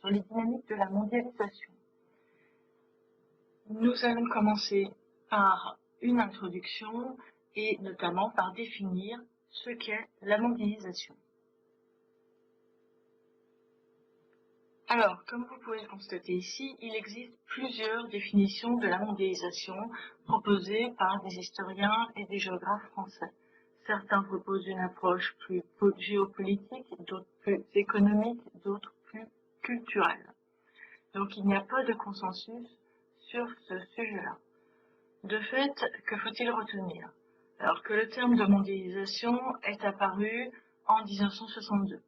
sur les dynamiques de la mondialisation. Nous allons commencer par une introduction et notamment par définir ce qu'est la mondialisation. Alors, comme vous pouvez le constater ici, il existe plusieurs définitions de la mondialisation proposées par des historiens et des géographes français. Certains proposent une approche plus géopolitique, d'autres plus économique, d'autres plus culturelle. Donc il n'y a pas de consensus sur ce sujet-là. De fait, que faut-il retenir? Alors que le terme de mondialisation est apparu en 1962,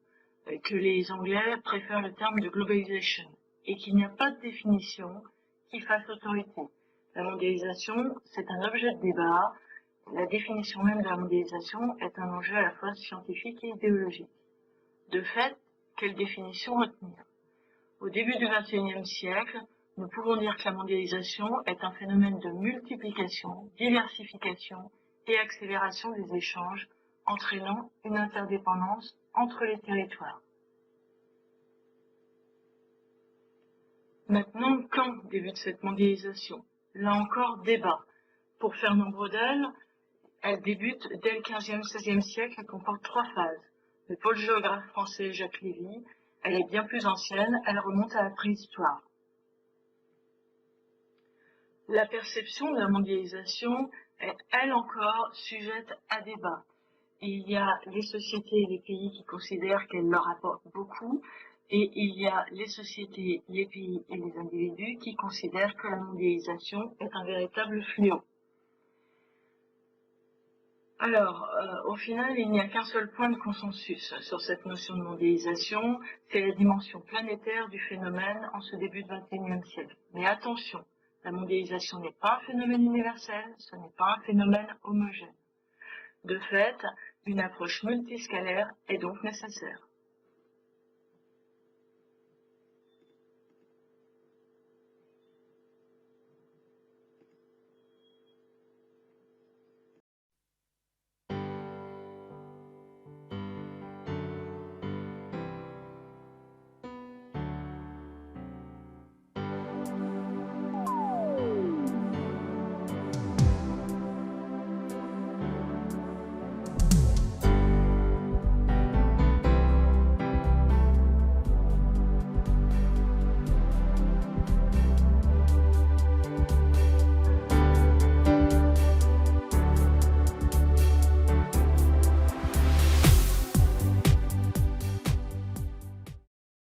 que les Anglais préfèrent le terme de globalisation, et qu'il n'y a pas de définition qui fasse autorité. La mondialisation, c'est un objet de débat. La définition même de la mondialisation est un enjeu à la fois scientifique et idéologique. De fait, quelle définition retenir? Au début du XXIe siècle, nous pouvons dire que la mondialisation est un phénomène de multiplication, diversification et accélération des échanges, entraînant une interdépendance entre les territoires. Maintenant, quand débute cette mondialisation? Là encore, débat. Pour faire nombre d'elles, elle débute dès le XVe, XVIe siècle et comporte 3 phases. Mais pour le géographe français Jacques Lévy, elle est bien plus ancienne, elle remonte à la préhistoire. La perception de la mondialisation est, elle encore, sujette à débat. Il y a les sociétés et les pays qui considèrent qu'elle leur apporte beaucoup, et il y a les sociétés, les pays et les individus qui considèrent que la mondialisation est un véritable fléau. Alors, au final, il n'y a qu'un seul point de consensus sur cette notion de mondialisation, c'est la dimension planétaire du phénomène en ce début du XXIe siècle. Mais attention, la mondialisation n'est pas un phénomène universel, ce n'est pas un phénomène homogène. De fait, une approche multiscalaire est donc nécessaire.